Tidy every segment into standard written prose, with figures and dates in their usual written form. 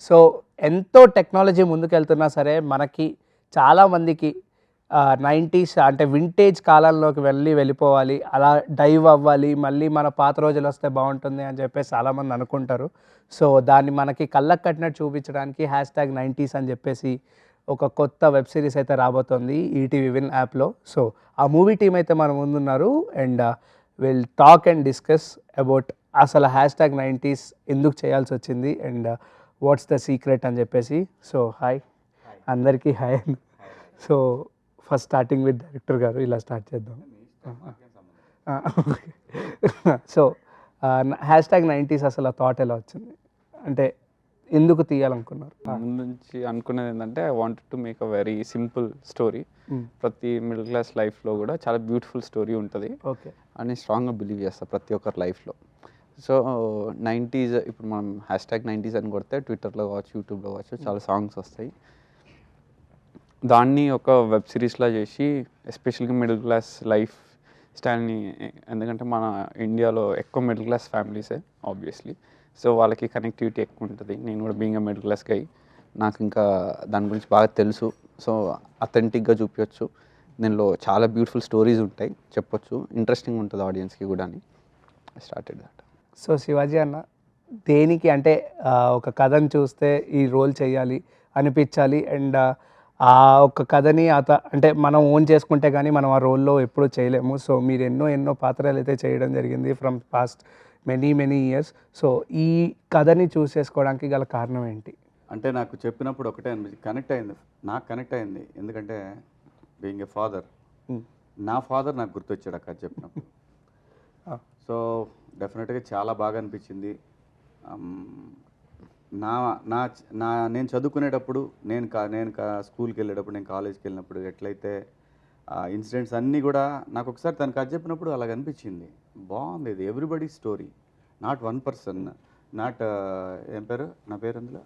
So ఎంతో technology ముందుకెళ్తున్నా సరే మనకి చాలామందికి 90s అంటే వింటేజ్ కాలంలోకి వెళ్ళిపోవాలి, అలా డైవ్ అవ్వాలి, మళ్ళీ మన పాత రోజులు వస్తే బాగుంటుంది అని చెప్పేసి చాలామంది అనుకుంటారు. సో దాన్ని మనకి కళ్ళకు కట్టినట్టు చూపించడానికి #90s అని చెప్పేసి ఒక కొత్త వెబ్ సిరీస్ అయితే రాబోతుంది ఈటీవీ విన్ యాప్లో. సో ఆ మూవీ టీం అయితే మన ముందున్నారు and will talk and discuss about అసలు #90s ఎందుకు చేయాల్సి వచ్చింది అండ్ వాట్స్ ద సీక్రెట్ అని చెప్పేసి. సో హాయ్ అందరికీ hi. So first starting with director గారు, ఇలా స్టార్ట్ చేద్దాం. సో #90s అసలు ఆ థాట్ ఎలా వచ్చింది, అంటే ఎందుకు తీయాలనుకున్నారు? ముందు నుంచి అనుకునేది ఏంటంటే I wanted to make a very simple story. ప్రతి మిడిల్ క్లాస్ లైఫ్లో కూడా చాలా బ్యూటిఫుల్ స్టోరీ ఉంటుంది ఓకే అని స్ట్రాంగ్గా బిలీవ్ చేస్తాను ప్రతి ఒక్కరి లైఫ్లో. సో 90s ఇప్పుడు మనం #90s అని కొడితే ట్విట్టర్లో కావచ్చు, యూట్యూబ్లో కావచ్చు చాలా సాంగ్స్ వస్తాయి. దాన్ని ఒక వెబ్ సిరీస్లా చేసి ఎస్పెషల్గా మిడిల్ క్లాస్ లైఫ్ స్టైల్ని, ఎందుకంటే మన ఇండియాలో ఎక్కువ మిడిల్ క్లాస్ ఫ్యామిలీసే ఆబ్వియస్లీ. సో వాళ్ళకి కనెక్టివిటీ ఎక్కువ ఉంటుంది. నేను కూడా బీయింగ్ మిడిల్ క్లాస్ గై, నాకు ఇంకా దాని గురించి బాగా తెలుసు. సో అథెంటిక్గా చూపించవచ్చు, దీనిలో చాలా బ్యూటిఫుల్ స్టోరీస్ ఉంటాయి, చెప్పొచ్చు, ఇంట్రెస్టింగ్ ఉంటుంది ఆడియన్స్కి కూడా అని స్టార్టెడ్ దట్. సో శివాజీ అన్న దేనికి అంటే ఒక కథను చూస్తే ఈ రోల్ చేయాలి అనిపించాలి అండ్ ఆ ఒక కథని అంటే మనం ఓన్ చేసుకుంటే కానీ మనం ఆ రోల్లో ఎప్పుడూ చేయలేము. సో మీరు ఎన్నో పాత్రలు అయితే చేయడం జరిగింది from past many years. So ఈ కథని చూస్ చేసుకోవడానికి గల కారణం ఏంటి? అంటే నాకు చెప్పినప్పుడు ఒకటే అనిపించింది, నాకు కనెక్ట్ అయింది. ఎందుకంటే బీయింగ్ ఏ ఫాదర్, నా ఫాదర్ నాకు గుర్తొచ్చాడు ఆ కథ చెప్పినప్పుడు. సో డెఫినెట్గా చాలా బాగా అనిపించింది. నేను చదువుకునేటప్పుడు, నేను స్కూల్కి వెళ్ళేటప్పుడు, నేను కాలేజ్కి వెళ్ళినప్పుడు ఎట్లయితే ఇన్సిడెంట్స్ అన్నీ కూడా నాకు ఒకసారి తను కథ చెప్పినప్పుడు అలాగ అనిపించింది. బాగుంది ఇది, everybody story, not one person, not ఏం పేరు, నా పేరు అందులో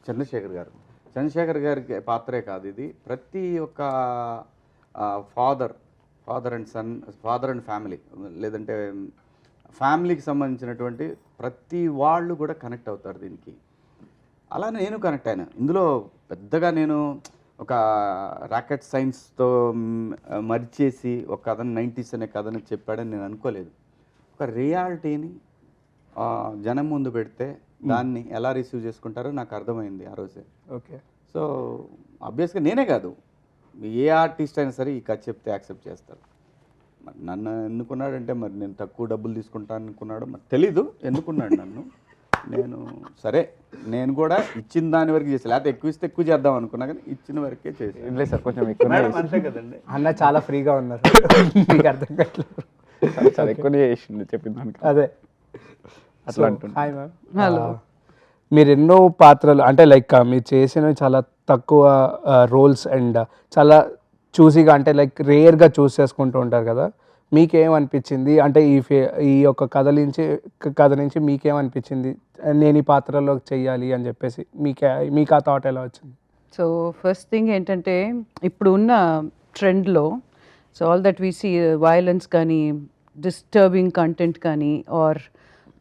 చంద్రశేఖర్ గారికి పాత్రే కాదు ఇది. ప్రతి ఒక్క ఫాదర్ అండ్ ఫ్యామిలీ, లేదంటే ఫ్యామిలీకి సంబంధించినటువంటి ప్రతి వాళ్ళు కూడా కనెక్ట్ అవుతారు దీనికి. అలానే నేను కనెక్ట్ అయినా. ఇందులో పెద్దగా నేను ఒక రాకెట్ సైన్స్తో మరిచేసి ఒక కథను 90s అనే కథను చెప్పాడని నేను అనుకోలేదు. ఒక రియాలిటీని జనం ముందు పెడితే దాన్ని ఎలా రిసీవ్ చేసుకుంటారో నాకు అర్థమైంది ఆ రోజే. ఓకే. సో ఆబ్వియస్గా నేనే కాదు, ఏ ఆర్టిస్ట్ అయినా సరే ఈ కథ చెప్తే యాక్సెప్ట్ చేస్తారు. మరి నన్ను ఎన్నుకున్నాడంటే మరి నేను తక్కువ డబ్బులు తీసుకుంటాను అనుకున్నాడు, మరి తెలీదు ఎందుకున్నాడు నన్ను. నేను కూడా ఇచ్చిన దాని వరకు చేసి, లేకపోతే ఎక్కువ ఇస్తే ఎక్కువ చేద్దాం అనుకున్నా, కానీ ఇచ్చిన వరకే చేసి. లేదు సార్, కొంచెం ఎక్కువ అంతే కదండి. అన్న చాలా ఫ్రీగా ఉన్నారు, మీకు అర్థం కావట్లేదు. చాలా ఎక్కువనే చేసింది చెప్పిన దానికి. అదే అట్లా అంటుంది. Hi ma'am. హలో. మీరు ఎన్నో పాత్రలు అంటే లైక్ మీరు చేసినవి చాలా తక్కువ రోల్స్ అండ్ చాలా చూసిగా అంటే లైక్ రేర్గా చూస్ చేసుకుంటూ ఉంటారు కదా. మీకేమనిపించింది అంటే ఈ యొక్క కథ నుంచి మీకేమనిపించింది నేను ఈ పాత్రలో చెయ్యాలి అని చెప్పేసి మీకు ఆ థాట్ ఎలా వచ్చింది? సో ఫస్ట్ థింగ్ ఏంటంటే ఇప్పుడు ఉన్న ట్రెండ్లో so all that we see violence కానీ, డిస్టర్బింగ్ కంటెంట్ కానీ, or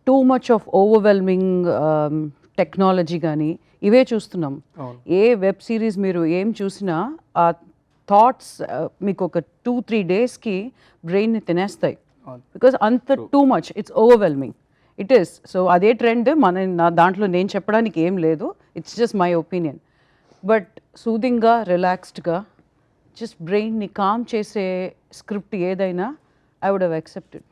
too much of overwhelming technology కానీ ఇవే చూస్తున్నాం. ఏ వెబ్ సిరీస్ మీరు ఏం చూసినా ఆ థాట్స్ మీకు ఒక 2-3 డేస్కి బ్రెయిన్ని తినేస్తాయి. బికాజ్ అంత too much, it's overwhelming, it is. So అదే ట్రెండ్ దాంట్లో నేను చెప్పడానికి ఏం లేదు, it's just my opinion. But సూదింగ్గా, రిలాక్స్డ్గా, జస్ట్ బ్రెయిన్ని కామ్ చేసే స్క్రిప్ట్ ఏదైనా I would have accepted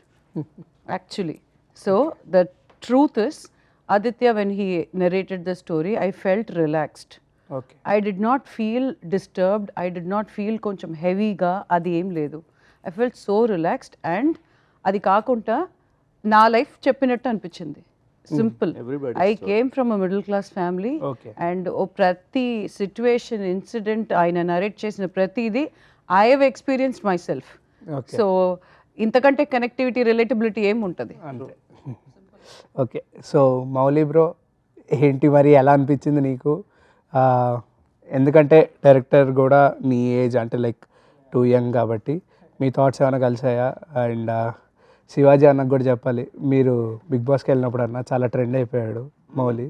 actually. So the truth is, Aditya, when he narrated the story, I felt relaxed. Okay. I did not feel disturbed. I did not feel కొంచెం హెవీగా, అది ఏం లేదు. I felt so relaxed and అది కాకుండా నా life చెప్పినట్టు అనిపించింది. Simple. I came from a middle class family and ప్రతి సిచ్యువేషన్, ఇన్సిడెంట్ ఆయన నరేట్ చేసిన ప్రతిదీ I have experienced my self. So ఇంతకంటే కనెక్టివిటీ, రిలేటబిలిటీ ఏం ఉంటుంది? ఓకే. సో మౌలి బ్రో, ఏంటి మరి ఎలా అనిపించింది నీకు? ఎందుకంటే డైరెక్టర్ కూడా నీ ఏజ్ అంటే లైక్ టూ యంగ్ కాబట్టి మీ థాట్స్ ఏమైనా కలిసాయా? అండ్ శివాజీ అన్నకు కూడా చెప్పాలి, మీరు బిగ్ బాస్కి వెళ్ళినప్పుడు అన్న చాలా ట్రెండ్ అయిపోయాడు మౌలి.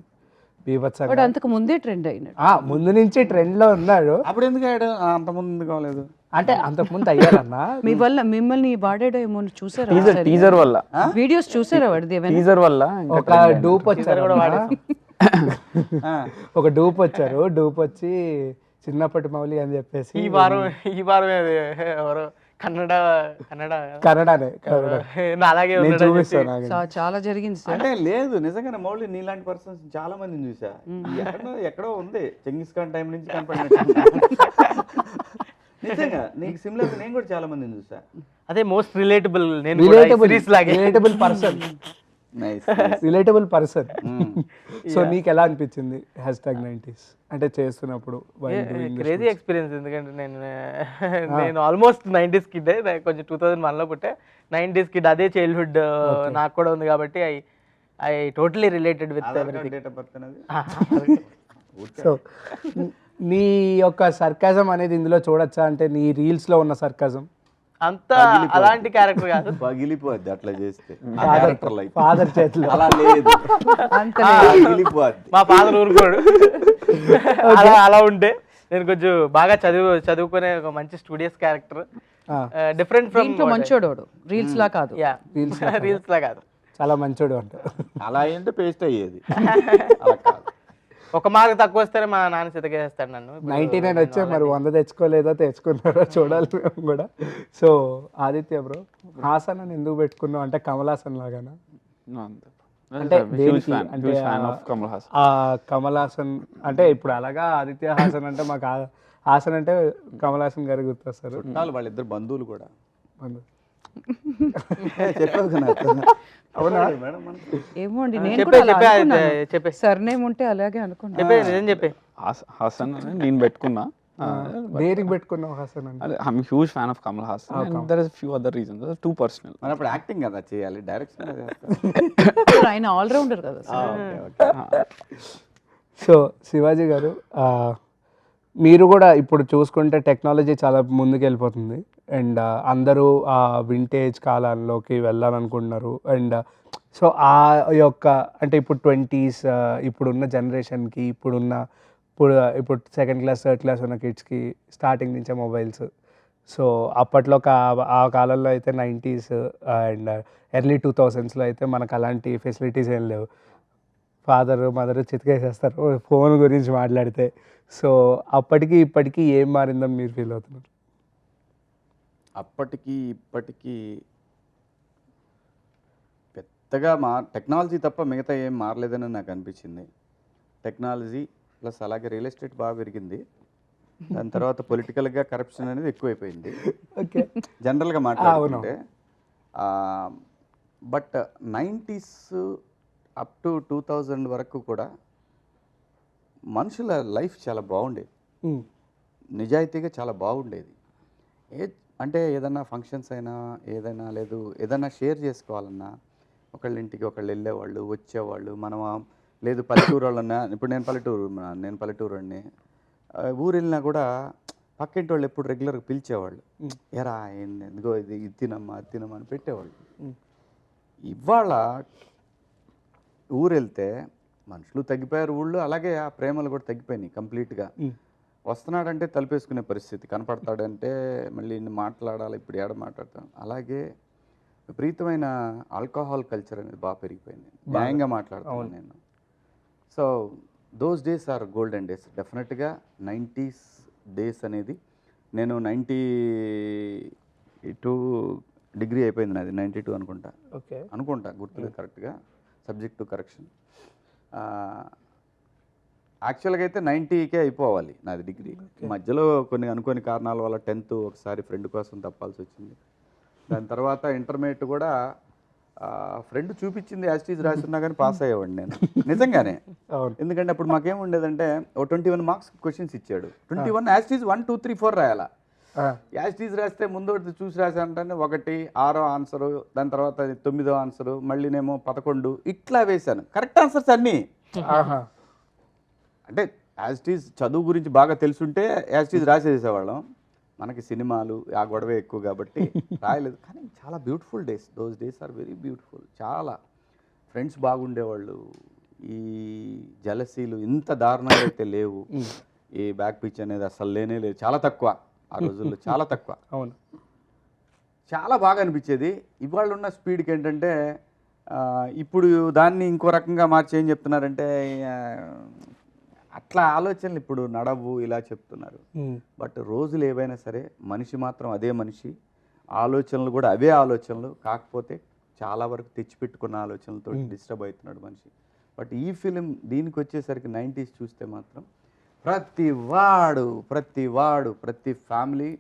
బట్ బీభత్సంగా అంతకు ముందే ట్రెండ్ అయినాడు. ముందు నుంచి ట్రెండ్లో ఉన్నాడు. అప్పుడు ఎందుకు అయ్యాడు అంతమంది ఎందుకు అవ్వలేదు? అంటే అంతకుముందు అయ్యారన్నా. మిమ్మల్ని వాడాడో ఏమో చూసారా? టీజర్ వల్ల వీడియోస్ చూసారా వాడిది ఏమైనా? టీజర్ వల్ల ఒక డూప్ వచ్చారు ఒక డూప్ వచ్చారు. డూప్ వచ్చి చిన్నప్పటి మౌలి అని చెప్పేసి ఈ వారం ఎవరో కన్నడనే కన్నడ. అలాగే నేను చూపిస్తాను ఆగండి. చాలా జరిగింది సార్. అంటే లేదు, నిజంగానే మౌలి నీలాంటి పర్సన్స్ చాలా మందిని చూసా. ఎక్కడో ఉంది, చెంగిస్ ఖాన్ టైం నుంచి కనపడినట్టు. నిజంగా నీకు సిమిలర్ నేను కూడా చాలా మందిని చూసా. అదే మోస్ట్ రిలేటబుల్. నేను relatable person. Nice. Relatable person. So నీకు ఎలా అనిపించింది #90s అంటే చేస్తున్నప్పుడు? Crazy experience. ఎందుకంటే నేను ఆల్మోస్ట్ 90s కిడ్. కొంచెం 2001లో పుట్టే. 90s kid. అదే చైల్డ్హుడ్ నాకు కూడా ఉంది కాబట్టి I totally related with everything. Date of birth అనేది సో నీ యొక్క సర్కాజం అనేది ఇందులో చూడొచ్చా? అంటే నీ రీల్స్లో ఉన్న సర్కాజం అంతా అలాంటి క్యారెక్టర్ కాదు. పగిలిపోద్ది అట్లా చేస్తే. ఫాదర్ చేతిలో అలా లేదు, అంత పగిలిపోద్ది. మా ఫాదర్ ఊరుకోడు. అలా ఉంటే నేను కొంచెం బాగా చదువుకునే ఒక మంచి స్టూడియస్ క్యారెక్టర్. డిఫరెంట్ ఫ్రమ్ దీంట్లో మంచోడు రీల్స్ లా కాదు. రీల్స్ లా కాదు. చాలా మంచోడు అంట. అలా ఏంటో పేస్ట్ అయ్యేది. అలా కాదు. ఒక మార్క్ తక్కువ వస్తేనే మా నాన్న చితకేస్తాడు నన్ను. 99 వచ్చే మరి 100 తెచ్చుకోలేదో తెచ్చుకున్నారో చూడాలి మేము కూడా. సో ఆదిత్య బ్రో, హాసన్ అని ఎందుకు పెట్టుకున్నావు? అంటే కమల్ హాసన్ లాగానా? అంటే దేనికి? అంటే కమల్ హాసన్ అంటే ఇప్పుడు అలాగా ఆదిత్య హాసన్ అంటే మాకు హాసన్ అంటే కమల్ హాసన్ గారు గుర్తొస్తారు. వాళ్ళిద్దరు బంధువులు కూడా. చెప్పావు కదా. అవునా మేడం? ఏమో అండి, నేను కూడా అలా అనుకున్నాను. చెప్పే సర్నేమ్ ఉంటే అలాగే అనుకున్నాను. చెప్పే నిజం చెప్పే. హాసన్ నేను పెట్టుకున్నా. దేనికి పెట్టుకున్నావు హాసన్ అంటే? I'm huge fan of Kamal Haasan. And there is few other reasons. Too personal. మరి అప్పుడు యాక్టింగ్ కదా చేయాలి, డైరెక్షన్ ఆయన ఆల్రౌండర్ కదా సార్. సో శివాజీ గారు, మీరు కూడా ఇప్పుడు చూసుకుంటే టెక్నాలజీ చాలా ముందుకు వెళ్ళిపోతుంది. అండ్ అందరూ ఆ వింటేజ్ కాలంలోకి వెళ్ళాలనుకుంటున్నారు. అండ్ సో ఆ యొక్క అంటే ఇప్పుడు 20s ఇప్పుడున్న జనరేషన్కి ఇప్పుడు సెకండ్ క్లాస్ థర్డ్ క్లాస్ ఉన్న కిడ్స్కి స్టార్టింగ్ నుంచే మొబైల్స్. సో అప్పట్లో ఆ కాలంలో అయితే 90s అండ్ ఎర్లీ 2000sలో అయితే మనకు అలాంటి ఫెసిలిటీస్ ఏం లేవు. ఫాదరు మదరు చితికేసేస్తారు ఫోన్ గురించి మాట్లాడితే. సో అప్పటికి ఇప్పటికీ ఏం మారిందని మీరు ఫీల్ అవుతున్నారు? అప్పటికి ఇప్పటికీ పెద్దగా టెక్నాలజీ తప్ప మిగతా ఏం మారలేదని నాకు అనిపించింది. టెక్నాలజీ ప్లస్ అలాగే రియల్ ఎస్టేట్ బాగా పెరిగింది. దాని తర్వాత పొలిటికల్గా కరప్షన్ అనేది ఎక్కువైపోయింది ఓకే, జనరల్గా మాట్లాడుకుంటే. బట్ 90s అప్ టు 2000 వరకు కూడా మనుషుల లైఫ్ చాలా బాగుండేది. నిజాయితీగా చాలా బాగుండేది. అంటే ఏదన్నా ఫంక్షన్స్ అయినా ఏదైనా ఏదైనా షేర్ చేసుకోవాలన్నా ఒకళ్ళ ఇంటికి ఒకళ్ళు వెళ్ళేవాళ్ళు, వచ్చేవాళ్ళు. మనం లేదు పల్లెటూరు వాళ్ళన్నా, ఇప్పుడు నేను పల్లెటూరు అండి. ఊరు వెళ్ళినా కూడా పక్కింటి వాళ్ళు ఎప్పుడు రెగ్యులర్గా పిలిచేవాళ్ళు. ఎరా ఎందుకో ఇది తినమ్మా అని పెట్టేవాళ్ళు. ఇవాళ ఊరు వెళ్తే మనుషులు తగ్గిపోయారు ఊళ్ళో, అలాగే ఆ ప్రేమలు కూడా తగ్గిపోయినాయి కంప్లీట్గా. వస్తున్నాడంటే తలుపేసుకునే పరిస్థితి, కనపడతాడంటే మళ్ళీ మాట్లాడాలి, ఇప్పుడు ఏడ మాట్లాడతాం. అలాగే విపరీతమైన ఆల్కహాల్ కల్చర్ అనేది బాగా పెరిగిపోయింది. న్యాయంగా మాట్లాడుతాను నేను. So those days are golden days. డెఫినెట్గా 90s డేస్ అనేది, నేను 92 డిగ్రీ అయిపోయింది నాది, 92 అనుకుంటా. ఓకే అనుకుంటా, గుర్తులేదు కరెక్ట్గా, సబ్జెక్ట్ టు కరెక్షన్. యాక్చువల్గా అయితే 90కే అయిపోవాలి నాది డిగ్రీ. మధ్యలో కొన్ని అనుకోని కారణాల వల్ల 10th ఒకసారి ఫ్రెండ్ కోసం తప్పాల్సి వచ్చింది. దాని తర్వాత ఇంటర్మీడియట్ కూడా ఫ్రెండ్ చూపించింది యాస్టీజ్ రాస్తున్నా కానీ పాస్ అయ్యేవాడిని నేను నిజంగానే. ఎందుకంటే అప్పుడు మాకేం ఉండేదంటే ఓ 21 మార్క్స్ క్వశ్చన్స్ ఇచ్చాడు. 21 యాస్టీజ్ 1 2 3 4 రాయాలా. యాస్టీజ్ రాస్తే ముందు చూసి రాశానంటే 1 6 ఆన్సరు, దాని తర్వాత 9 ఆన్సరు, మళ్ళీనేమో 11 ఇట్లా వేశాను. కరెక్ట్ ఆన్సర్స్ అన్నీ. అంటే యాస్టీజ్ చదువు గురించి బాగా తెలుసుంటే యాస్టీజ్ రాసేసేవాళ్ళం. మనకి సినిమాలు ఆ గొడవే ఎక్కువ కాబట్టి రాయలేదు. కానీ చాలా beautiful days. Those days are very beautiful. చాలా ఫ్రెండ్స్ బాగుండేవాళ్ళు. ఈ జలసీలు ఇంత దారుణంగా అయితే లేవు. ఈ బ్యాక్ పిచ్ అనేది అసలు లేనే లేదు, చాలా తక్కువ ఆ రోజుల్లో, చాలా తక్కువ. అవును. చాలా బాగా అనిపించేది. ఇవాళ ఉన్న స్పీడ్కి ఏంటంటే ఇప్పుడు దాన్ని ఇంకో రకంగా మార్చి ఏం చెప్తున్నారంటే అట్లా ఆలోచనలు ఇప్పుడు నడవు ఇలా చెప్తున్నారు. బట్ రోజులు ఏవైనా సరే మనిషి మాత్రం అదే మనిషి, ఆలోచనలు కూడా అవే ఆలోచనలు, కాకపోతే చాలా వరకు తెచ్చిపెట్టుకున్న ఆలోచనలతో డిస్టర్బ్ అవుతున్నాడు మనిషి. బట్ ఈ ఫిలిం దీనికి వచ్చేసరికి 90s చూస్తే మాత్రం ప్రతి ఫ్యామిలీ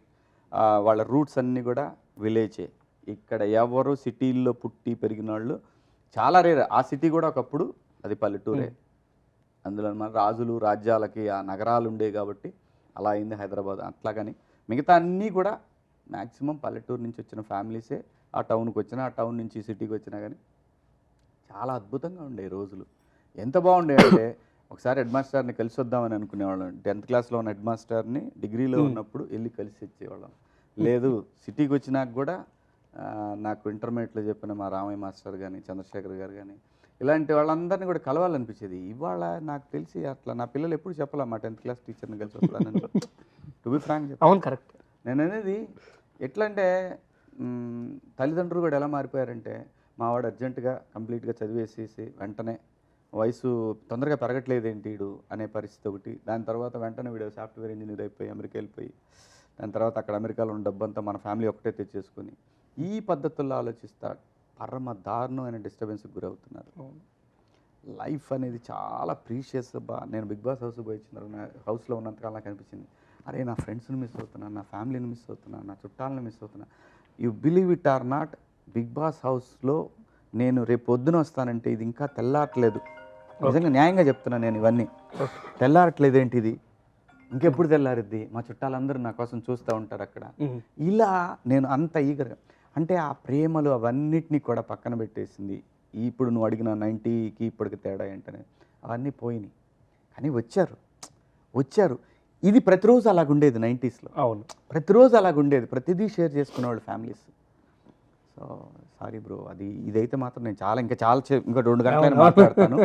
వాళ్ళ రూట్స్ అన్నీ కూడా విలేజే. ఇక్కడ ఎవరు సిటీల్లో పుట్టి పెరిగిన వాళ్ళు చాలా రేర్. ఆ సిటీ కూడా ఒకప్పుడు అది పల్లెటూరే. అందులో మన రాజులు రాజ్యాలకి ఆ నగరాలు ఉండే కాబట్టి అలా అయింది హైదరాబాద్. అట్లా కానీ మిగతా అన్నీ కూడా మ్యాక్సిమం పల్లెటూరు నుంచి వచ్చిన ఫ్యామిలీసే ఆ టౌన్కి వచ్చినా, ఆ టౌన్ నుంచి సిటీకి వచ్చినా కానీ చాలా అద్భుతంగా ఉండే రోజులు. ఎంత బాగుండే అంటే ఒకసారి హెడ్ మాస్టర్ని కలిసి వద్దామని అనుకునేవాళ్ళం. 10th క్లాస్లో ఉన్న హెడ్ మాస్టర్ని డిగ్రీలో ఉన్నప్పుడు వెళ్ళి కలిసి వచ్చేవాళ్ళం. లేదు సిటీకి వచ్చినాక కూడా నాకు ఇంటర్మీడియట్లో చెప్పిన మా రామయ్య మాస్టర్ కానీ, చంద్రశేఖర్ గారు కానీ, ఇలాంటి వాళ్ళందరినీ కూడా కలవాలనిపించేది. ఇవాళ నాకు తెలిసి అట్లా నా పిల్లలు ఎప్పుడు చెప్పాలా మా 10th క్లాస్ టీచర్ని కలిసి వస్తానని. టు బి ఫ్రాంక్ అవును, కరెక్ట్. నేను అనేది ఎట్లా అంటే తల్లిదండ్రులు కూడా ఎలా మారిపోయారంటే మావాడు అర్జెంటుగా కంప్లీట్గా చదివేసేసి వెంటనే వయసు తొందరగా పెరగట్లేదు ఏంటి వీడు అనే పరిస్థితి ఒకటి. దాని తర్వాత వెంటనే వీడు సాఫ్ట్వేర్ ఇంజనీర్ అయిపోయి అమెరికా వెళ్ళిపోయి దాని తర్వాత అక్కడ అమెరికాలో ఉన్న డబ్బంతా మన ఫ్యామిలీ ఒకటే తెచ్చేసుకొని ఈ పద్ధతుల్లో ఆలోచిస్తా పరమ దారుణమైన డిస్టర్బెన్స్కి గురవుతున్నారు. లైఫ్ అనేది చాలా ప్రీషియస్. నేను బిగ్ బాస్ హౌస్కి పోయి వచ్చిన హౌస్లో ఉన్నంతకాలం నాకు అనిపించింది, అరే నా ఫ్రెండ్స్ని మిస్ అవుతున్నాను, నా ఫ్యామిలీని మిస్ అవుతున్నాను, నా చుట్టాలను మిస్ అవుతున్నా. You believe it or not, Bigg Boss హౌస్లో నేను రేపు పొద్దున వస్తానంటే ఇది ఇంకా తెల్లారట్లేదు. నిజంగా న్యాయంగా చెప్తున్నాను నేను, ఇవన్నీ తెల్లారట్లేదు ఏంటి ఇది, ఇంకెప్పుడు తెల్లారిద్ది, మా చుట్టాలందరూ నా కోసం చూస్తూ ఉంటారు అక్కడ. ఇలా నేను అంత ఈగర్గా అంటే ఆ ప్రేమలు అవన్నిటినీ కూడా పక్కన పెట్టేసింది. ఇప్పుడు నువ్వు అడిగిన 90కి ఇప్పటికి తేడా ఏంటనే అవన్నీ పోయినాయి. కానీ వచ్చారు. ఇది ప్రతిరోజు అలాగుండేది 90sలో. అవును, ప్రతిరోజు అలాగుండేది, ప్రతిదీ షేర్ చేసుకునేవాళ్ళు ఫ్యామిలీస్. సో సారీ బ్రో, ఇదైతే మాత్రం నేను ఇంకా 2 గంటలైనా మాట్లాడతాను.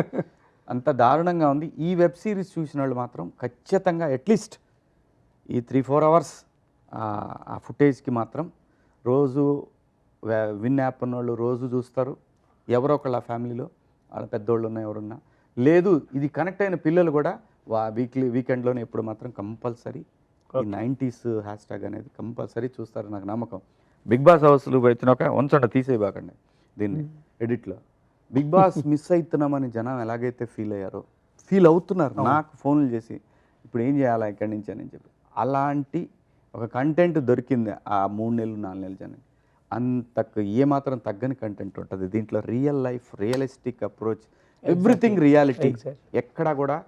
అంత దారుణంగా ఉంది. ఈ వెబ్ సిరీస్ చూసిన వాళ్ళు మాత్రం ఖచ్చితంగా అట్లీస్ట్ ఈ 3-4 అవర్స్ ఆ ఫుటేజ్కి మాత్రం రోజు విన్ యాప్ ఉన్నవాళ్ళు రోజు చూస్తారు. ఎవరో ఒకళ్ళ ఫ్యామిలీలో వాళ్ళ పెద్దోళ్ళు ఉన్నా ఎవరున్నా, లేదు ఇది కనెక్ట్ అయిన పిల్లలు కూడా వీకెండ్లోనే ఎప్పుడు మాత్రం కంపల్సరీ ఈ 90s హ్యాష్ట్యాగ్ అనేది కంపల్సరీ చూస్తారు నాకు నమ్మకం. బిగ్ బాస్ హౌస్లు వచ్చినాక ఉంచండి, తీసేయబాకండి దీన్ని ఎడిట్లో. బిగ్ బాస్ మిస్ అవుతున్నామని జనం ఎలాగైతే ఫీల్ అవుతున్నారు నాకు ఫోన్లు చేసి ఇప్పుడు ఏం చేయాలా ఇక్కడి నుంచి అని చెప్పి. అలాంటి ఒక కంటెంట్ దొరికింది ఆ 3 నెలలు 4 నెలలు జనం. అంతకు ఏమాత్రం తగ్గని కంటెంట్ ఉంటుంది దీంట్లో. Real life, realistic approach, everything reality. ఎక్కడా కూడా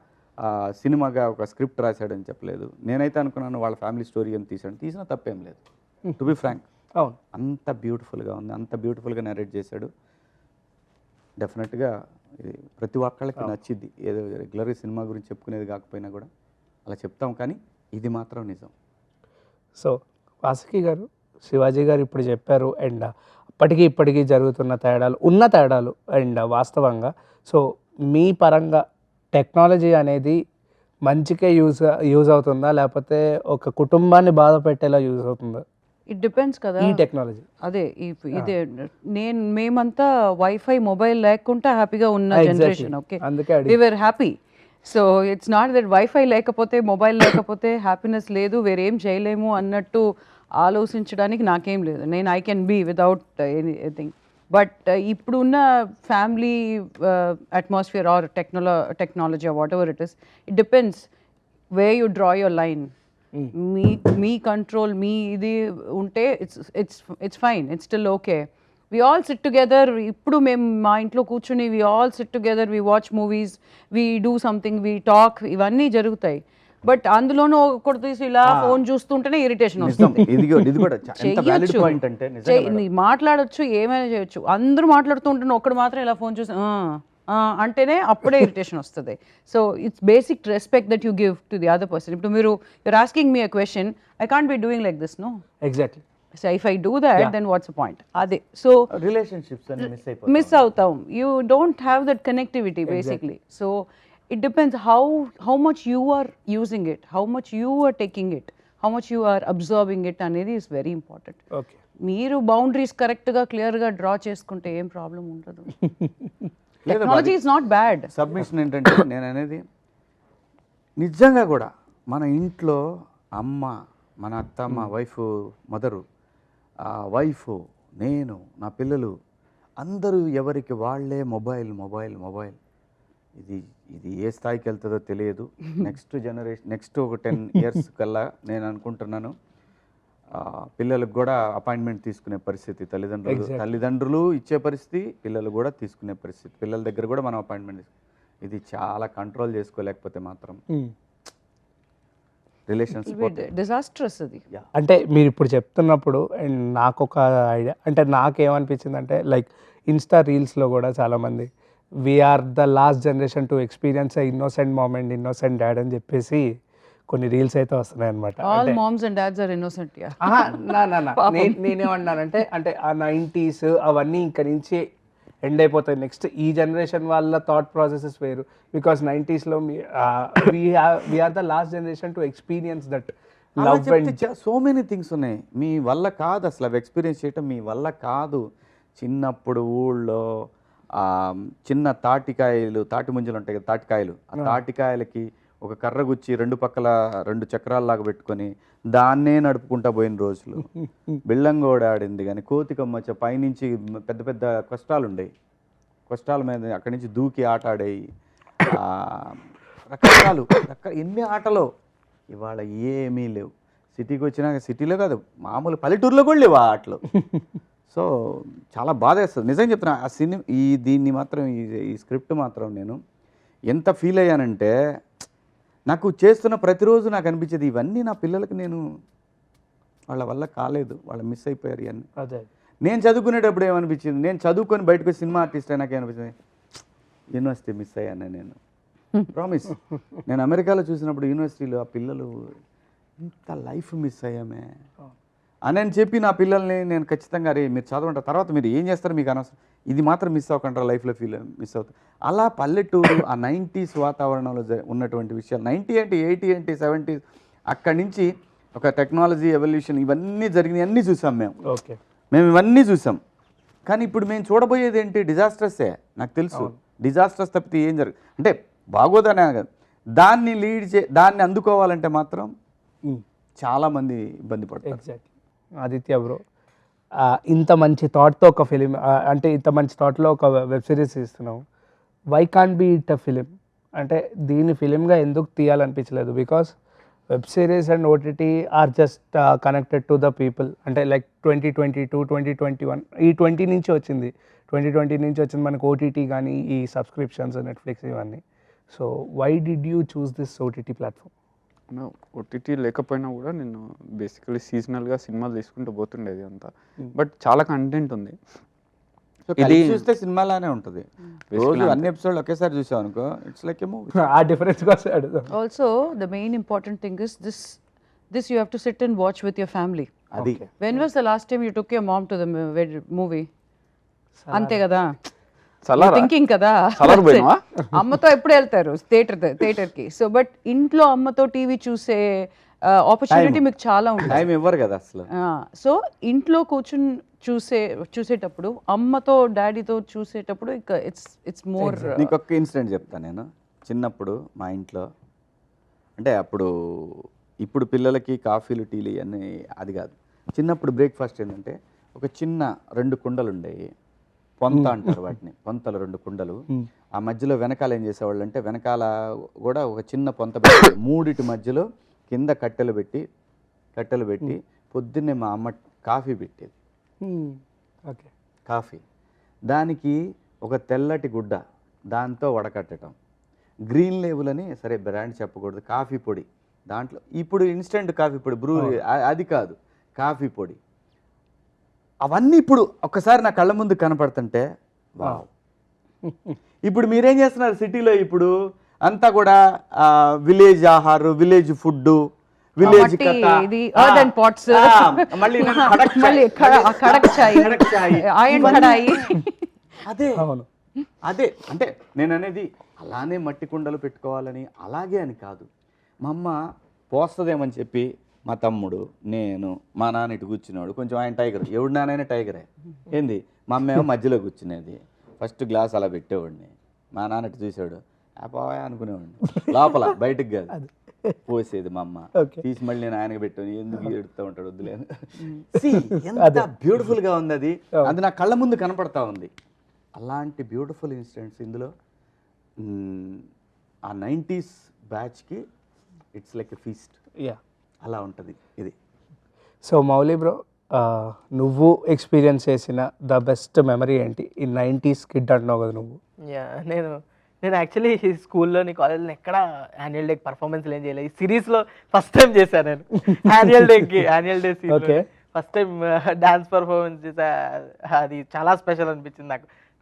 సినిమాగా ఒక స్క్రిప్ట్ రాశాడని చెప్పలేదు. నేనైతే అనుకున్నాను వాళ్ళ ఫ్యామిలీ స్టోరీ అని తీసినా తప్పేం లేదు. టు బి ఫ్రాంక్, అవును, అంత బ్యూటిఫుల్గా ఉంది, అంత బ్యూటిఫుల్గా నరేట్ చేశాడు. డెఫినెట్గా ఇది ప్రతి ఒక్కళ్ళకి నచ్చిద్ది. ఏదో రెగ్యులర్గా సినిమా గురించి చెప్పుకునేది కాకపోయినా కూడా అలా చెప్తాం, కానీ ఇది మాత్రం నిజం. సో వాసుకి గారు, శివాజీ గారు ఇప్పుడు చెప్పారు అండ్ అప్పటికి ఇప్పటికీ జరుగుతున్న తేడాలు అండ్ వాస్తవంగా సో మీ పరంగా టెక్నాలజీ అనేది మంచికే యూజ్ అవుతుందా, లేకపోతే ఒక కుటుంబాన్ని బాధ పెట్టేలా యూజ్ అవుతుందా? ఇట్ డిపెండ్స్ కదా ఈ టెక్నాలజీ. అదే ఇదే మేమంతా వైఫై మొబైల్ లేకుండా హ్యాపీగా ఉన్న జనరేషన్. ఓకే, అందుకే we were happy. So it's not that wifi లేకపోతే మొబైల్ లేకపోతే హ్యాపీనెస్ లేదు, వేరేం చేయలేము అన్నట్టు ఆలోచించడానికి నాకేం లేదు. I can be without anything. But ఇప్పుడున్న family atmosphere or technology or whatever it is, it depends way you draw your line. మీ కంట్రోల్ మీ ఇది ఉంటే it's fine, it's still okay. We all sit together. ఇప్పుడు మేము మా ఇంట్లో కూర్చుని we all sit together, we watch movies, we do something, we talk, ఇవన్నీ జరుగుతాయి. బట్ అందులోనూ ఒకటి తీసి ఇలా ఫోన్ చూస్తుంటేనే ఇరిటేషన్ వస్తుంది. మాట్లాడొచ్చు, ఏమైనా చేయొచ్చు, అందరూ మాట్లాడుతూ ఉంటే ఒక్కడు మాత్రం ఇలా ఫోన్ చూసి అంటేనే అప్పుడే ఇరిటేషన్ వస్తుంది. So it's basic respect that you give to the other person. ఇప్పుడు you're asking me a question, I can't be doing like this, no. Exactly. So if I do that then what's the point అదే. సో రిలేషన్షిప్స్ అని miss అవుతాం. You don't have that connectivity basically. So it depends how much you are using it, how much you are taking it, how much you are observing it అనేది is very important. Okay. మీరు boundaries కరెక్ట్గా క్లియర్గా draw చేసుకుంటే ఏం problem ఉండదు. Technology is not bad. Submission ఏంటంటే నేను అనేది నిజంగా కూడా మన ఇంట్లో అమ్మ, మన అత్తమ్మ, వైఫ్, మదరు, వైఫ్, నేను, నా పిల్లలు అందరూ ఎవరికి వాళ్ళే మొబైల్ మొబైల్ మొబైల్. ఇది ఇది ఏ స్థాయికి వెళ్తుందో తెలియదు. నెక్స్ట్ జనరేషన్, నెక్స్ట్ ఒక 10 years కల్లా నేను అనుకుంటున్నాను పిల్లలకు కూడా అపాయింట్మెంట్ తీసుకునే పరిస్థితి, తల్లిదండ్రులు ఇచ్చే పరిస్థితి, పిల్లలు కూడా తీసుకునే పరిస్థితి, పిల్లల దగ్గర కూడా మనం అపాయింట్మెంట్ ఇది చాలా కంట్రోల్ చేసుకోలేకపోతే మాత్రం రిలేషన్స్ డిజాస్ట్రస్ అది. అంటే మీరు ఇప్పుడు చెప్తున్నప్పుడు అండ్ నాకు ఒక ఐడియా, అంటే నాకేమనిపించింది అంటే లైక్ ఇన్స్టా రీల్స్లో కూడా చాలామంది we're the last generation to experience innocent mom and innocent dad అని చెప్పేసి కొన్ని రీల్స్ అయితే వస్తున్నాయి అనమాట. All moms and dads are innocent. నేనేమన్నానంటే అంటే ఆ 90s అవన్నీ ఇంక నుంచి ఎండ్ అయిపోతాయి. నెక్స్ట్ ఈ జనరేషన్ వాళ్ళ థాట్ ప్రాసెసెస్ వేరు. బికాస్ 90sలో we're the last generation to experience that love and so many things ఉన్నాయి. మీ వల్ల కాదు అసలు అవి ఎక్స్పీరియన్స్ చేయటం మీ వల్ల కాదు. చిన్నప్పుడు ఊళ్ళో చిన్న తాటి ముంజలు ఉంటాయి కదా, తాటికాయలు. ఆ తాటికాయలకి ఒక కర్ర గుచ్చి 2 పక్కల 2 చక్రాల్లాగా పెట్టుకొని దాన్నే నడుపుకుంటా పోయిన రోజులు. బిళ్ళంగోడ ఆడింది కానీ కోతికమ్మచ్చ పైనుంచి పెద్ద పెద్ద కష్టాలు ఉండేవి, కష్టాల మీద అక్కడి నుంచి దూకి ఆట ఆడేవి. రకరకాలు ఎన్ని ఆటలో ఇవాళ ఏమీ లేవు. సిటీకి వచ్చినాక సిటీలో కాదు మామూలు పల్లెటూరులో కూడా లేవు ఆ ఆటలు. సో చాలా బాధ వేస్తుంది నిజంగా చెప్తున్నా. ఆ సినిమా దీన్ని మాత్రం ఈ స్క్రిప్ట్ మాత్రం నేను ఎంత ఫీల్ అయ్యానంటే, నాకు చేస్తున్న ప్రతిరోజు నాకు అనిపించేది ఇవన్నీ నా పిల్లలకి నేను వాళ్ళ వల్ల కాలేదు, వాళ్ళు మిస్ అయిపోయారు అని. అదే నేను చదువుకునేటప్పుడు ఏమనిపించింది, నేను చదువుకొని బయటకు సినిమా ఆర్టిస్ట్ అయినాక ఏమనిపించింది, యూనివర్సిటీ మిస్ అయ్యాను నేను. ప్రామిస్. నేను అమెరికాలో చూసినప్పుడు యూనివర్సిటీలో ఆ పిల్లలు ఇంత లైఫ్ మిస్ అయ్యామే అని చెప్పి నా పిల్లల్ని నేను ఖచ్చితంగా అరే మీరు చదవంటారు, తర్వాత మీరు ఏం చేస్తారో మీకు అనవసరం, ఇది మాత్రం మిస్ అవ్వకుండా లైఫ్లో మిస్ అవుతుంది. అలా పల్లెటూరు ఆ 90s వాతావరణంలో ఉన్నటువంటి విషయాలు, 90 ఏంటి 80 ఏంటి 70s, అక్కడి నుంచి ఒక టెక్నాలజీ ఎవల్యూషన్ ఇవన్నీ జరిగినాయి, అన్నీ చూసాం మేము. ఓకే, మేము ఇవన్నీ చూసాం. కానీ ఇప్పుడు మేము చూడబోయేది ఏంటి, డిజాస్టర్సే. నాకు తెలుసు డిజాస్టర్స్ తప్పితే ఏం అంటే బాగోదనే కాదు, దాన్ని అందుకోవాలంటే మాత్రం చాలామంది ఇబ్బంది పడతారు. ఎగ్జాక్ట్లీ. ఆదిత్య బ్రో, ఇంత మంచి థాట్తో ఒక ఫిలిం, అంటే ఇంత మంచి థాట్లో ఒక వెబ్ సిరీస్ ఇస్తున్నావు, why can't be it a film? అంటే దీన్ని ఫిలింగా ఎందుకు తీయాలనిపించలేదు? Because web series and OTT are just connected to the people. అంటే లైక్ 2022, 2021 ఈ 20 నుంచి వచ్చింది, 2020 నుంచి వచ్చింది మనకు ఓటీటీ కానీ ఈ సబ్స్క్రిప్షన్స్ నెట్ఫ్లిక్స్ ఇవన్నీ. So why did you choose this OTT platform? OTT లేకపోయినా కూడా నేను బేసికలీ సీజనల్గా సినిమాలు తీసుకుంటూ పోతుండేది అంతా. బట్ చాలా కంటెంట్ ఉంది. ఇది చూస్తే సినిమాలానే ఉంటుంది. రోజు అన్ని ఎపిసోడ్లు ఒకేసారి చూసాం అనుకో, ఇట్స్ లైక్ ఏ మూవీ. ఆ డిఫరెన్స్ కోసం అడుగుదాం. Also the main important thing is this you have to sit and watch with your family. అది when was the last time you took your mom to the movie? అంతే కదా, thinking కదా. అమ్మతో ఎప్పుడు వెళ్తారు థియేటర్కి? సో బట్ ఇంట్లో అమ్మతో టీవీ చూసే ఆపర్చునిటీ మీకు చాలా ఉంటుంది. టైం ఇవ్వరు కదా అసలు. సో ఇంట్లో కూర్చుని చూసేటప్పుడు, అమ్మతో డాడీతో చూసేటప్పుడు ఇట్స్ మోర్. నీకు ఒక్క ఇన్సిడెంట్ చెప్తాను నేను. చిన్నప్పుడు మా ఇంట్లో, అంటే ఇప్పుడు పిల్లలకి కాఫీలు టీలు అన్నీ అది కాదు, చిన్నప్పుడు బ్రేక్ఫాస్ట్ ఏంటంటే ఒక చిన్న 2 కుండలు ఉండేవి, పొంత అంటారు వాటిని, పొంతలు 2 కుండలు. ఆ మధ్యలో వెనకాల ఏం చేసేవాళ్ళు అంటే, వెనకాల కూడా ఒక చిన్న పొంత పెట్టి 3 మధ్యలో కింద కట్టెలు పెట్టి పొద్దున్నే మా అమ్మ కాఫీ పెట్టేది. ఓకే, కాఫీ, దానికి ఒక తెల్లటి గుడ్డ, దాంతో వడకట్టడం, గ్రీన్ లేబుల్ అని, సరే బ్రాండ్ చెప్పకూడదు, కాఫీ పొడి దాంట్లో. ఇప్పుడు ఇన్స్టెంట్ కాఫీ పొడి, బ్రూ, అది కాదు, కాఫీ పొడి. అవన్నీ ఇప్పుడు ఒక్కసారి నా కళ్ళ ముందు కనపడుతుంటే వావ్. ఇప్పుడు మీరేం చేస్తున్నారు సిటీలో? ఇప్పుడు అంతా కూడా విలేజ్ ఆహారం, విలేజ్ ఫుడ్డు, విలేజ్ మట్టి, ఇది earth and pots. మళ్ళీ నేను కడక్ మళ్ళీ కడక్ చాయ్, iron కడాయి. అదే అవును. అదే అంటే నేను అనేది అలానే మట్టి కుండలు పెట్టుకోవాలని అలాగే అని కాదు. మా అమ్మ పోస్తుందేమని చెప్పి మా తమ్ముడు నేను మా నాన్న ఇటు కూర్చున్నాడు, కొంచెం ఆయన టైగర్, ఎవడు నానైనా టైగరే ఏంది, మా అమ్మ ఏమో మధ్యలో కూర్చునేది, ఫస్ట్ గ్లాస్ అలా పెట్టేవాడిని, మా నాన్న ఇటు చూసాడు పోయా అనుకునేవాడిని, లోపల బయటకు కాదు పోసేది మా అమ్మ, తీసి మళ్ళీ నేను ఆయనకు పెట్టాను, ఎందుకు ఏడుతూ ఉంటాడు వద్దులేను. ఎంత బ్యూటిఫుల్గా ఉంది అది, అది నా కళ్ళ ముందు కనపడతా ఉంది. అలాంటి బ్యూటిఫుల్ ఇన్సిడెంట్స్ ఇందులో ఆ 90s బ్యాచ్కి it's like a feast, ya అలా ఉంటుంది ఇది. సో మౌలి బ్రో, నువ్వు ఎక్స్పీరియన్స్ చేసిన ద బెస్ట్ మెమరీ ఏంటి? ఈ 90s కిడ్ అంటున్నావు కదా నువ్వు. యా నేను యాక్చువల్లీ స్కూల్లోని కాలేజ్లో ఎక్కడ యాన్యువల్ డేకి పర్ఫార్మెన్స్లు ఏం చేయలేదు. ఈ సిరీస్లో ఫస్ట్ టైం చేశాను నేను. Annual day okay, first time dance performance చేసా. అది చాలా స్పెషల్ అనిపించింది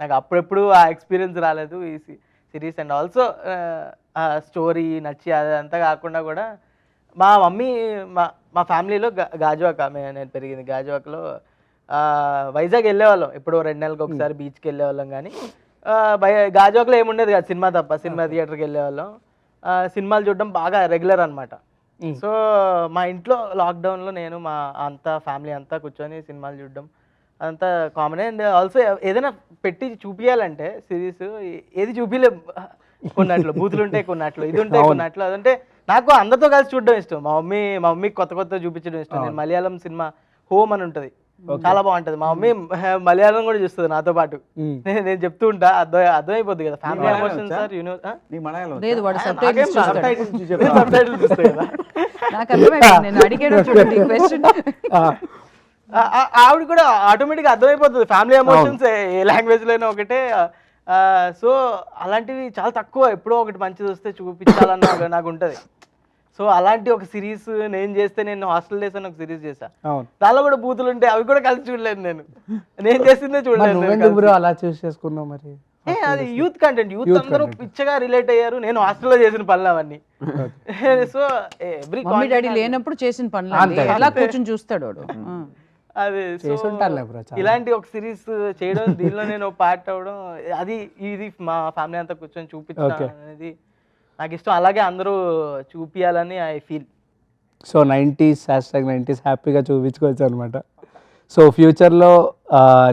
నాకు అప్పుడెప్పుడు ఆ ఎక్స్పీరియన్స్ రాలేదు ఈ సిరీస్. అండ్ ఆల్సో ఆ స్టోరీ నచ్చి అదంతా కాకుండా కూడా మా మమ్మీ మా ఫ్యామిలీలో గాజువాక, నేను పెరిగింది గాజువాకలో. వైజాగ్ వెళ్ళేవాళ్ళం ఎప్పుడో 2 నెలలకు ఒకసారి బీచ్కి వెళ్ళేవాళ్ళం. కానీ గాజువాకలో ఏముండేది కాదు సినిమా తప్ప. సినిమా థియేటర్కి వెళ్ళేవాళ్ళం, సినిమాలు చూడడం బాగా రెగ్యులర్ అనమాట. సో మా ఇంట్లో లాక్డౌన్లో నేను మా అంతా ఫ్యామిలీ అంతా కూర్చొని సినిమాలు చూడడం అదంతా కామన్. అండ్ ఆల్సో ఏదైనా పెట్టి చూపించాలంటే సిరీస్ ఏది చూపించలే, కొన్నట్లు బూతులు ఉంటాయి, కొన్నట్లు ఇది ఉంటాయి, కొన్నట్లు అదంటే నాకు అందరితో కలిసి చూడడం ఇష్టం. మా మమ్మీకి కొత్త చూపించడం ఇష్టం. నేను మలయాళం సినిమా హోమ్ అని ఉంటుంది, చాలా బాగుంటది. మా మమ్మీ మలయాళం కూడా చూస్తుంది నాతో పాటు. నేను చెప్తూ ఉంటా, అర్థమైపోద్ది కదా ఫ్యామిలీ ఎమోషన్స్ సార్. లేదు, వాడు సబ్టైటిల్స్ చూస్తాయి కదా. నాకు అర్థమైపోయింది, నేను అడిగాను చూడండి క్వశ్చన్. ఆవిడ కూడా ఆటోమేటిక్గా అర్థమైపోతుంది ఫ్యామిలీ ఎమోషన్స్ ఏ లాంగ్వేజ్ లో అయినా ఒకటే. సో అలాంటివి చాలా తక్కువ, ఎప్పుడో ఒకటి మంచిది వస్తే చూపించాలన్న నాకు ఉంటుంది. సో అలాంటి ఒక సిరీస్ నేను చేస్తే, నేను హాస్టల్ డేస్ అని ఒక సిరీస్ చేశా, దానిలో కూడా బూతులు ఉంటాయి, అవి కూడా కలిసి చూడలేదు. నేను చేసిందే చూడలేదు. అలా చూస్ చేసుకున్నావు మరి. అది యూత్ కంటెంట్, యూత్ అందరూ పిచ్చగా రిలేట్ అయ్యారు. నేను హాస్టల్లో చేసిన పనులు అవన్నీ. సో ఎవ్రీ మమ్మీ డాడీ లేనప్పుడు చేసిన పనులు అలా కూర్చొని చూస్తాడు వాడు. అది ఇలాంటి ఒక సిరీస్ చేయడం, దీనిలో నేను పార్ట్ అవ్వడం, ఇది మా ఫ్యామిలీ అంతా కూర్చొని చూపించడం అనేది నాకు ఇష్టం. అలాగే అందరూ చూపించాలని ఐ ఫీల్. సో 90s హ్యాపీగా చూపించుకోవచ్చు అనమాట. సో ఫ్యూచర్లో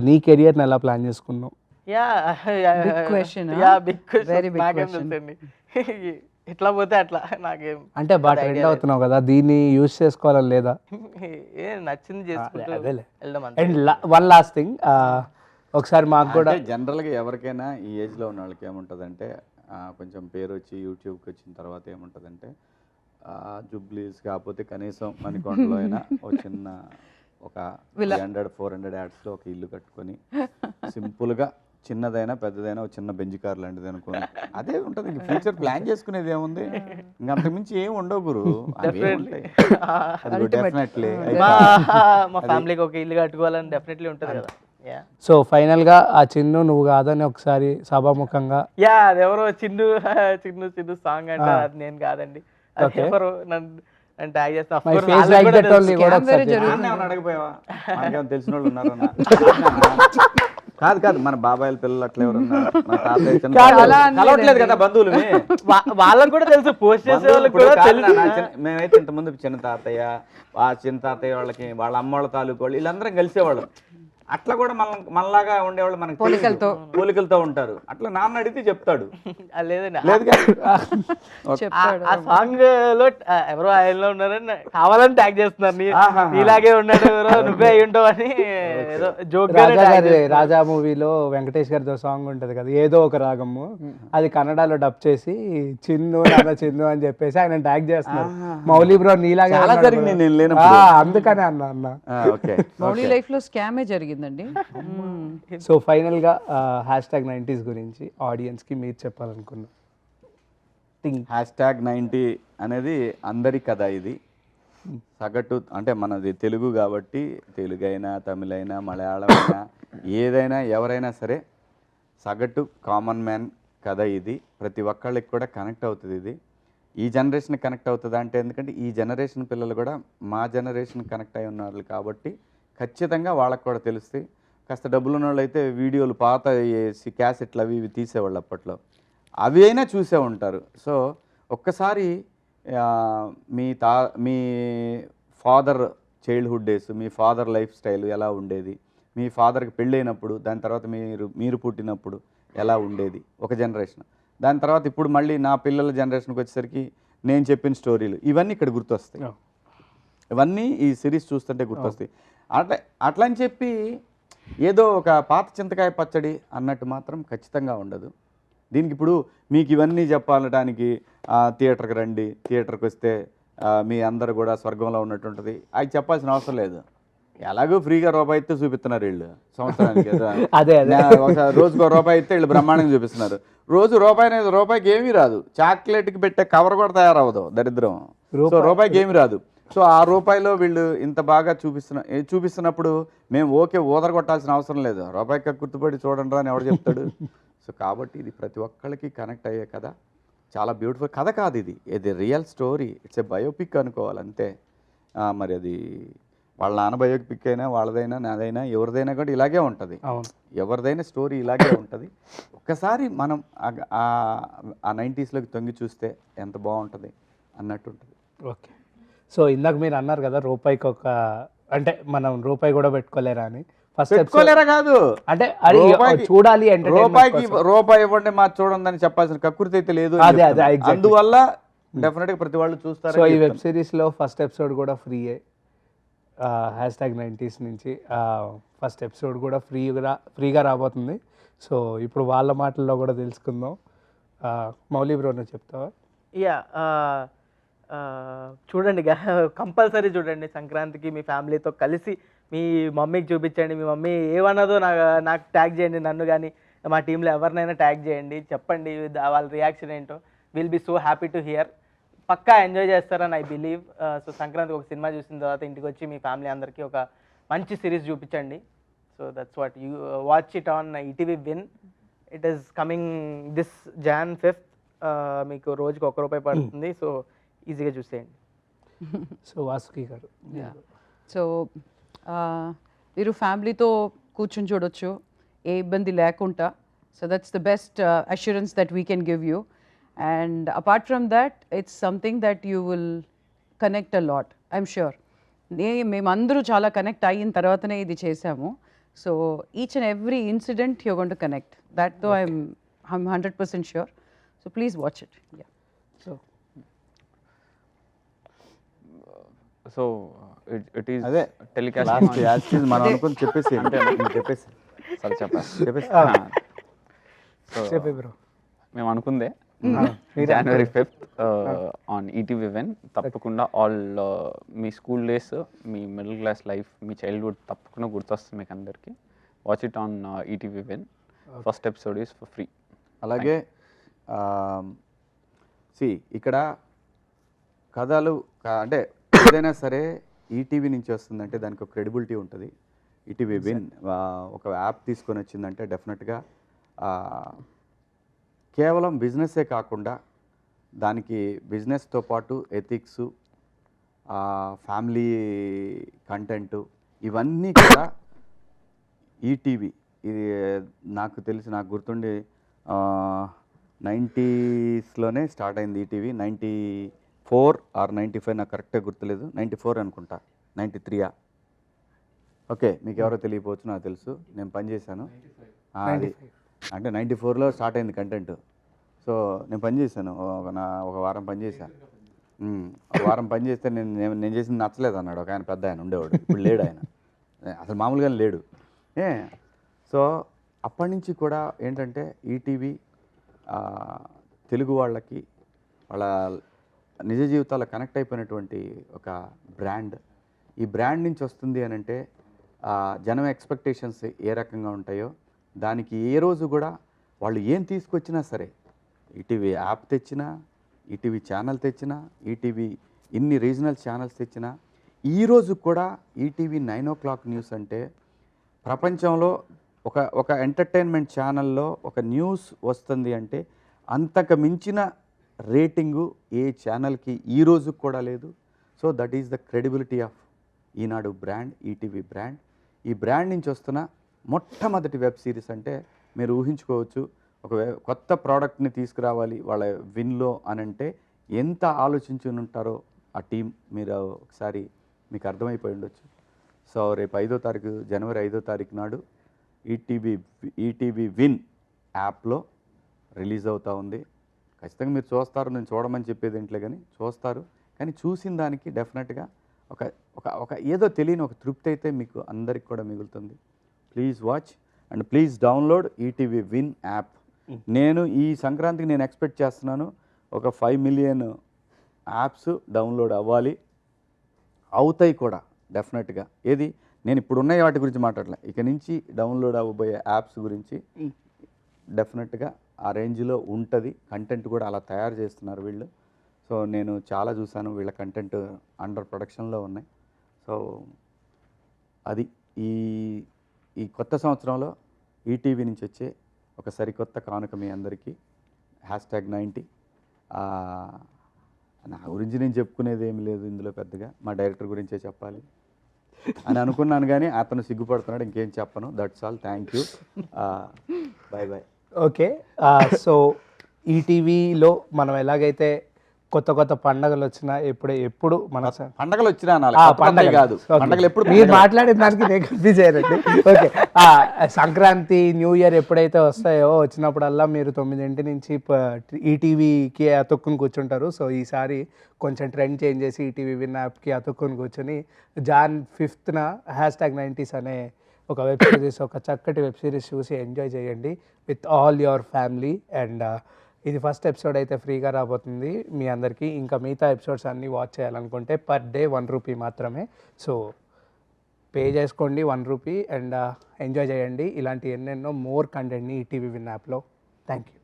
నీ కెరియర్ని ఎలా ప్లాన్ చేసుకున్నావు? ఎట్లా పోతే అట్లా, నాకేం అంటే బాగా ట్రెండ్ అవుతున్నావు కదా, దీన్ని యూజ్ చేసుకోవాలని లేదా? నచ్చింది చేసుకుంటూ వెళ్ళడం. అండ్ వన్ లాస్ట్ థింగ్, ఒకసారి మాకు కూడా జనరల్గా ఎవరికైనా ఈ ఏజ్లో ఉన్న వాళ్ళకి ఏముంటుందంటే, కొంచెం పేరు వచ్చి యూట్యూబ్కి వచ్చిన తర్వాత ఏముంటుందంటే, జుబ్లీస్ కాకపోతే కనీసం మణికొండలో అయినా ఒక చిన్న ఒక 300-400 యాడ్స్లో ఒక ఇల్లు కట్టుకొని సింపుల్గా చిన్నదైనా పెద్దదైనా ఒక చిన్న బెంజ్ కార్ లాంటిది అనుకోని అదే ఉంటుంది. ఇంక ఫ్యూచర్ ప్లాన్ చేసుకునేది ఏముంది, ఇంక అంతకుమించి ఏం ఉండవు గురు. డెఫినెట్లీ మా ఫ్యామిలీకి ఒక ఇల్లు కట్టుకోవాలని డెఫినెట్లీ ఉంటుంది కదా. సో ఫైనల్ గా ఆ చిన్ను నువ్వు కాదని ఒకసారి సభాముఖంగా. అదెవరో చిన్ను సాంగ్ అంటే అది నేను కాదండి, అది ఎవరు నన్ను ట్యాగ్ చేస్తా. అడగపోయావా, తెలిసిన వాళ్ళు ఉన్నారన్నా? కాదు మన బాబాయిల పిల్లలు అట్లా ఎవరున్నారు కదా బంధువులు, వాళ్ళకి కూడా తెలుసు, పోస్ట్ చేసే వాళ్ళకి కూడా తెలుసు. మేమైతే ఇంతకుముందు చిన్న తాతయ్య, ఆ చిన్న తాతయ్య వాళ్ళకి వాళ్ళ అమ్మ వాళ్ళ తాలూకు వాళ్ళు వీళ్ళందరం కలిసేవాళ్ళు. అట్లా కూడా మనలాగా ఉండేవాళ్ళు, మనకి పోలికలతో ఉంటారు. అట్లా నాన్న అడిగితే చెప్తాడు. లేదండి, ఆ సాంగ్ లో ఎవరో ఆయనలో ఉన్నారని కావాలని ట్యాగ్ చేస్తున్నారు, నీలాగే ఉన్నాడు ఎవరో నువ్వే అయి ఉంటావు అని ఏదో జోక్. రాజా మూవీలో వెంకటేష్ గారితో సాంగ్ ఉంటది కదా, ఏదో ఒక రాగము, అది కన్నడలో డబ్ చేసి చిన్ను అని చెప్పేసి ఆయన ట్యాగ్ చేస్తున్నారు. మౌలి బ్రో నీలాగే అందుకనే అన్న. మౌలి లైఫ్ లో స్కామే జరిగింది. సో ఫైనల్ గా #90s గురించి ఆడియన్స్ కి మీరు చెప్పాలనుకున్నా. #90 అనేది అందరి కథ. ఇది సగటు అంటే మనది తెలుగు కాబట్టి, తెలుగైనా తమిళైనా మలయాళం అయినా ఏదైనా ఎవరైనా సరే సగటు కామన్ మ్యాన్ కథ ఇది. ప్రతి ఒక్కళ్ళకి కూడా కనెక్ట్ అవుతుంది ఇది. ఈ జనరేషన్ కనెక్ట్ అవుతుందా అంటే, ఎందుకంటే ఈ జనరేషన్ పిల్లలు కూడా మా జనరేషన్ కనెక్ట్ అయి ఉన్నారు కాబట్టి ఖచ్చితంగా వాళ్ళకి కూడా తెలుస్తాయి. కాస్త డబ్బులు ఉన్న వాళ్ళు అయితే వీడియోలు పాత క్యాసెట్లు అవి ఇవి తీసేవాళ్ళు అప్పట్లో, అవి అయినా చూసే ఉంటారు. సో ఒక్కసారి మీ ఫాదర్ చైల్డ్హుడ్ డేస్, మీ ఫాదర్ లైఫ్ స్టైల్ ఎలా ఉండేది, మీ ఫాదర్కి పెళ్ళైనప్పుడు, దాని తర్వాత మీరు పుట్టినప్పుడు ఎలా ఉండేది ఒక జనరేషన్, దాని తర్వాత ఇప్పుడు మళ్ళీ నా పిల్లల జనరేషన్కి వచ్చేసరికి నేను చెప్పిన స్టోరీలు, ఇవన్నీ ఇక్కడ గుర్తొస్తాయి. ఇవన్నీ ఈ సిరీస్ చూస్తుంటే గుర్తొస్తాయి. అట్లా అని చెప్పి ఏదో ఒక పాత చింతకాయ పచ్చడి అన్నట్టు మాత్రం ఖచ్చితంగా ఉండదు. దీనికి ఇప్పుడు మీకు ఇవన్నీ చెప్పాలటానికి థియేటర్కి రండి, థియేటర్కి వస్తే మీ అందరు కూడా స్వర్గంలో ఉన్నట్టు ఉంటుంది, అది చెప్పాల్సిన అవసరం లేదు. ఎలాగో ఫ్రీగా రూపాయి అయితే చూపిస్తున్నారు వీళ్ళు సంవత్సరానికి. రోజుకో రూపాయి అయితే వీళ్ళు బ్రహ్మాండంగా చూపిస్తున్నారు. రోజు రూపాయికి ఏమీ రాదు, చాక్లెట్కి పెట్టే కవర్ కూడా తయారవ్వదు, దరిద్రం. సో రూపాయికి ఏమీ రాదు. సో ఆ రూపాయిలో వీళ్ళు ఇంత బాగా చూపిస్తున్నప్పుడు మేము ఓకే ఊదర కొట్టాల్సిన అవసరం లేదు, రూపాయికి గుర్తుపడి చూడండి అని ఎవరు చెప్తాడు. సో కాబట్టి ఇది ప్రతి ఒక్కళ్ళకి కనెక్ట్ అయ్యే కథ, చాలా బ్యూటిఫుల్ కథ కాదు ఇది real story, it's a biopic అనుకోవాలి అంతే. మరి అది వాళ్ళ నాన్న బయోపిక్ అయినా, వాళ్ళదైనా, నాదైనా, ఎవరిదైనా కూడా ఇలాగే ఉంటుంది. ఎవరిదైనా స్టోరీ ఇలాగే ఉంటుంది. ఒక్కసారి మనం ఆ 90స్లోకి తొంగి చూస్తే ఎంత బాగుంటుంది అన్నట్టు ఉంటుంది. ఓకే. సో ఇందాక మీరు అన్నారు కదా రూపాయికి అంటే మనం రూపాయి కూడా పెట్టుకోలేరా అని. పెట్టుకోలేరా కాదు, అంటే చూడాలి అంటే రూపాయి ఇవ్వండి మా చూడండి చెప్పాల్సిన కకృతి అయితే లేదు. అందువల్ల డెఫినెట్ గా ప్రతి వాళ్ళు చూస్తారు. సో ఈ వెబ్ సిరీస్ లో ఫస్ట్ ఎపిసోడ్ కూడా ఫ్రీయే, #90s నుంచి ఫస్ట్ ఎపిసోడ్ కూడా ఫ్రీగా రాబోతుంది. సో ఇప్పుడు వాళ్ళ మాటల్లో కూడా తెలుసుకుందాం. మౌలి బ్రో నువ్వు చెప్తావా? చూడండి, కంపల్సరీ చూడండి. సంక్రాంతికి మీ ఫ్యామిలీతో కలిసి మీ మమ్మీకి చూపించండి. మీ మమ్మీ ఏమన్నదో నాకు ట్యాగ్ చేయండి, నన్ను కానీ మా టీంలో ఎవరినైనా ట్యాగ్ చేయండి, చెప్పండి వాళ్ళ రియాక్షన్ ఏంటో. Will be so happy to hear. పక్కా ఎంజాయ్ చేస్తారని ఐ బిలీవ్. సో సంక్రాంతికి ఒక సినిమా చూసిన తర్వాత ఇంటికి వచ్చి మీ ఫ్యామిలీ అందరికీ ఒక మంచి సిరీస్ చూపించండి. So that's what you watch it on ETV win. It is coming this Jan 5th. మీకు రోజుకి ₹1 పడుతుంది. సో ఈజీగా చూసేయండి. సో వాసుకి గారు, సో మీరు ఫ్యామిలీతో కూర్చొని చూడొచ్చు, ఏ ఇబ్బంది లేకుండా. So that's the best assurance that we can give you. And apart from that it's something that you will connect a lot, I'm sure. మేమందరూ చాలా కనెక్ట్ అయిన తర్వాతనే ఇది చేసాము. So each and every incident you going to connect. దాట్తో I'm 100% sure. So please watch it. So it is అదే telecast మనం అనుకుని చెప్పేసి మేము అనుకుందే January 5th on ETV Win. తప్పకుండా ఆల్ మీ స్కూల్ డేస్, మీ మిడిల్ క్లాస్ లైఫ్, మీ చైల్డ్హుడ్ తప్పకుండా గుర్తొస్తుంది మీకు అందరికీ. Watch it on ETV win. First episode is for free. అలాగే ఇక్కడ కథలు అంటే ఏదైనా సరే ఈటీవీ నుంచి వస్తుందంటే దానికి ఒక క్రెడిబిలిటీ ఉంటుంది. ఈటీవీ విన్ ఒక యాప్ తీసుకొని వచ్చిందంటే డెఫినెట్గా కేవలం బిజినెస్సే కాకుండా దానికి బిజినెస్తో పాటు ఎథిక్స్, ఫ్యామిలీ కంటెంటు, ఇవన్నీ కూడా ఈటీవీ. ఇది నాకు గుర్తుండి 90స్లోనే స్టార్ట్ అయింది ఈటీవీ. 94 or 95 నాకు కరెక్ట్గా గుర్తులేదు, 94 అనుకుంటా, 93 ఓకే. మీకు ఎవరో తెలియకపోవచ్చు, నాకు తెలుసు, నేను పనిచేశాను. అది అంటే 94లో స్టార్ట్ అయింది కంటెంట్. సో నేను పనిచేశాను, ఒక వారం పనిచేశాను. ఒక వారం పనిచేస్తే నేను చేసింది నచ్చలేదు అన్నాడు ఒక ఆయన, పెద్ద ఆయన ఉండేవాడు. ఇప్పుడు లేడు ఆయన, అసలు మామూలుగా లేడు. సో అప్పటి నుంచి కూడా ఏంటంటే ఈటీవీ తెలుగు వాళ్ళకి వాళ్ళ నిజ జీవితాల్లో కనెక్ట్ అయిపోయినటువంటి ఒక బ్రాండ్. ఈ బ్రాండ్ నుంచి వస్తుంది అని అంటే జనం ఎక్స్పెక్టేషన్స్ ఏ రకంగా ఉంటాయో దానికి ఏ రోజు కూడా వాళ్ళు ఏం తీసుకొచ్చినా సరే, ఈటీవీ యాప్ తెచ్చినా, ఈటీవీ ఛానల్ తెచ్చినా, ఈటీవీ ఇన్ని రీజనల్ ఛానల్స్ తెచ్చినా, ఈరోజు కూడా ఈటీవీ 9 o'clock న్యూస్ అంటే ప్రపంచంలో ఒక ఎంటర్టైన్మెంట్ ఛానల్లో ఒక న్యూస్ వస్తుంది అంటే అంతకు మించిన రేటింగు ఏ ఛానల్కి ఈ రోజు కూడా లేదు. So that is the credibility of Eenadu brand, ETV brand. ఈ బ్రాండ్ నుంచి వస్తున్న మొట్టమొదటి వెబ్ సిరీస్ అంటే మీరు ఊహించుకోవచ్చు, ఒక కొత్త ప్రోడక్ట్ని తీసుకురావాలి వాళ్ళ విన్లో అని అంటే ఎంత ఆలోచించి ఉంటారో ఆ టీం, మీరు ఒకసారి మీకు అర్థమైపోయి ఉండొచ్చు. సో రేపు 5వ తారీఖు, జనవరి 5వ తారీఖు నాడు ఈటీవీ విన్ యాప్లో రిలీజ్ అవుతూ ఉంది. ఖచ్చితంగా మీరు చూస్తారు, నేను చూడమని చెప్పేది ఏంట్లే కానీ చూస్తారు. కానీ చూసిన దానికి డెఫినెట్గా ఒక ఒక ఒక ఏదో తెలియని ఒక తృప్తి అయితే మీకు అందరికి కూడా మిగులుతుంది. Please watch and please download ETV win app. నేను ఈ సంక్రాంతికి నేను ఎక్స్పెక్ట్ చేస్తున్నాను ఒక 5 మిలియన్ యాప్స్ డౌన్లోడ్ అవ్వాలి, అవుతాయి కూడా డెఫినెట్గా. ఏది నేను ఇప్పుడు ఉన్న వాటి గురించి మాట్లాడలే, ఇక నుంచి డౌన్లోడ్ అవ్వబోయే యాప్స్ గురించి డెఫినెట్గా ఆ రేంజ్లో ఉంటుంది. కంటెంట్ కూడా అలా తయారు చేస్తున్నారు వీళ్ళు. సో నేను చాలా చూశాను, వీళ్ళ కంటెంట్ అండర్ ప్రొడక్షన్లో ఉన్నాయి. సో అది ఈ కొత్త సంవత్సరంలో ఈటీవీ నుంచి వచ్చే ఒక సరికొత్త కానుక మీ అందరికీ. #90. నా గురించి నేను చెప్పుకునేది ఏమి లేదు ఇందులో పెద్దగా, మా డైరెక్టర్ గురించే చెప్పాలి అని అనుకున్నాను, కానీ అతను సిగ్గుపడుతున్నాడు, ఇంకేం చెప్పను. That's all. Thank you. Bye bye. Okay, so ఈటీవీలో మనం ఎలాగైతే కొత్త కొత్త పండగలు వచ్చినా ఎప్పుడు మన పండగలు వచ్చినా పండగ కాదు, పండగలు ఎప్పుడు మీరు మాట్లాడిన దానికి నేను కన్ఫ్యూజ్ అయ్యారండి. ఓకే, సంక్రాంతి, న్యూ ఇయర్ ఎప్పుడైతే వస్తాయో వచ్చినప్పుడల్లా మీరు 9 నుంచి ఈటీవీకి అతుక్కుని కూర్చుంటారు. సో ఈసారి కొంచెం ట్రెండ్ చేంజ్ చేసి ఈటీవీ విన్ యాప్కి అతుక్కుని కూర్చొని Jan 5th #90s అనే ఒక వెబ్ సిరీస్, ఒక చక్కటి వెబ్ సిరీస్ చూసి ఎంజాయ్ చేయండి with all your family. And ఇది ఫస్ట్ ఎపిసోడ్ అయితే ఫ్రీగా రాబోతుంది మీ అందరికీ. ఇంకా మిగతా ఎపిసోడ్స్ అన్నీ వాచ్ చేయాలనుకుంటే పర్ డే 1 రూపీ మాత్రమే. సో పే చేసుకోండి 1 రూపీ అండ్ ఎంజాయ్ చేయండి ఇలాంటి ఎన్నెన్నో మోర్ కంటెంట్ని ఈటీవీ విన్ యాప్లో. Thank you.